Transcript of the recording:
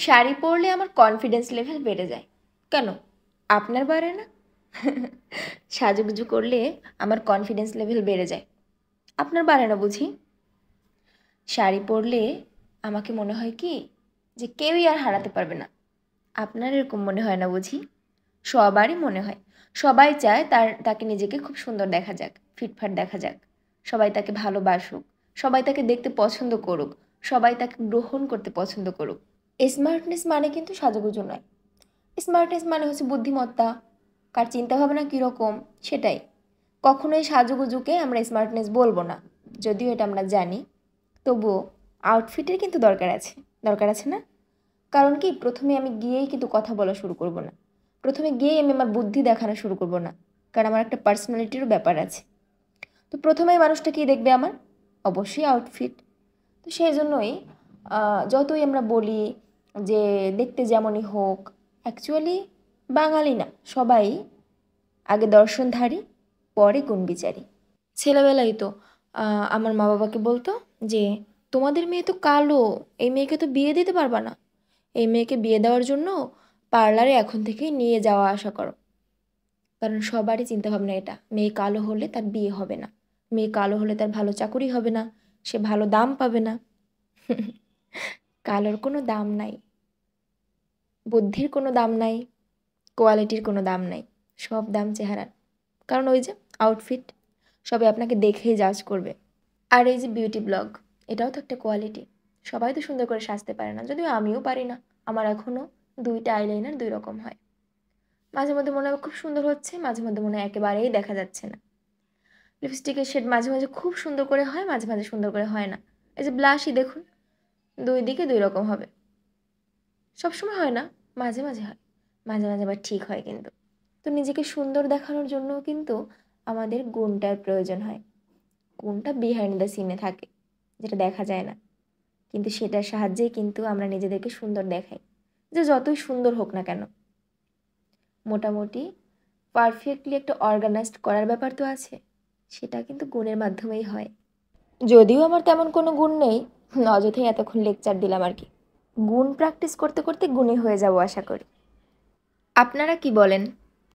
শাড়ি পরলে আমার confidence level বেড়ে যায়। কেন, আপনার বাড়ে না? সাজুগুজু করলে আমার কনফিডেন্স লেভেল বেড়ে যায়, আপনার বাড়ে না বুঝি? শাড়ি পরলে আমাকে মনে হয় কি যে কেউই আর হারাতে পারবে না, আপনার এরকম মনে হয় না বুঝি? সবারই মনে হয়, সবাই চায় তাকে নিজেকে খুব সুন্দর দেখা যাক, ফিটফাট দেখা যাক, সবাই তাকে ভালোবাসুক, সবাই তাকে দেখতে পছন্দ করুক, সবাই তাকে গ্রহণ করতে পছন্দ করুক। স্মার্টনেস মানে কিন্তু সাজুগুজু নয়। স্মার্টনেস মানে হচ্ছে বুদ্ধিমত্তা, কার চিন্তাভাবনা কীরকম সেটাই। কখনোই সাজুগুজুকে আমরা স্মার্টনেস বলবো না, যদিও এটা আমরা জানি। তবুও আউটফিটের কিন্তু দরকার আছে না? কারণ কি, প্রথমে আমি গিয়েই কিন্তু কথা বলা শুরু করব না, প্রথমে গিয়েই আমি আমার বুদ্ধি দেখানো শুরু করব না, কারণ আমার একটা পার্সোনালিটিরও ব্যাপার আছে। তো প্রথমেই মানুষটা কী দেখবে আমার? অবশ্যই আউটফিট। তো সেই জন্যই যতই আমরা বলি যে দেখতে যেমনই হোক, অ্যাকচুয়ালি বাঙালি না সবাই আগে দর্শনধারী, পরে গুণবিচারী। ছেলেবেলায় তো আমার মা বাবাকে বলতো যে তোমাদের মেয়ে তো কালো, এই মেয়েকে তো বিয়ে দিতে পারবা না, এই মেয়েকে বিয়ে দেওয়ার জন্য পার্লারে এখন থেকেই নিয়ে যাওয়া আসা করো। কারণ সবারই চিন্তাভাবনা এটা, মেয়ে কালো হলে তার বিয়ে হবে না, মেয়ে কালো হলে তার ভালো চাকুরি হবে না, সে ভালো দাম পাবে না। কালোর কোনো দাম নাই, বুদ্ধির কোনো দাম নাই, কোয়ালিটির কোনো দাম নাই, সব দাম চেহারার। কারণ ওই যে আউটফিট, সবাই আপনাকে দেখেই জাজ করবে। আর এই যে বিউটি ব্লগ, এটাও তো একটা কোয়ালিটি। সবাই তো সুন্দর করে সাজতে পারে না, যদিও আমিও পারি না, আমার এখনও 2টা আইলাইনার 2 রকম হয়। মাঝে মধ্যে মনে হয় খুব সুন্দর হচ্ছে, মাঝে মধ্যে মনে হয় একেবারেই দেখা যাচ্ছে না। লিপস্টিকের শেড মাঝে মাঝে খুব সুন্দর করে হয়, মাঝে মাঝে সুন্দর করে হয় না। এই যে ব্লাশই দেখুন, 2 দিকে 2 রকম হবে। সবসময় হয় না, মাঝে মাঝে হয়, মাঝে মাঝে আবার ঠিক হয় কিন্তু। তো নিজেকে সুন্দর দেখানোর জন্যও কিন্তু আমাদের গুণটার প্রয়োজন হয়। গুণটা বিহাইন্ড দ্য সিনে থাকে, যেটা দেখা যায় না, কিন্তু সেটার সাহায্যেই কিন্তু আমরা নিজেদেরকে সুন্দর দেখাই। যে যতই সুন্দর হোক না কেন, মোটামুটি পারফেক্টলি একটা অর্গানাইজড করার ব্যাপার তো আছে, সেটা কিন্তু গুণের মাধ্যমেই হয়। যদিও আমার তেমন কোনো গুণ নেই, অযথাই এতক্ষণ লেকচার দিলাম আর কি। গুণ প্র্যাকটিস করতে করতে গুণী হয়ে যাবো আশা করি। আপনারা কি বলেন?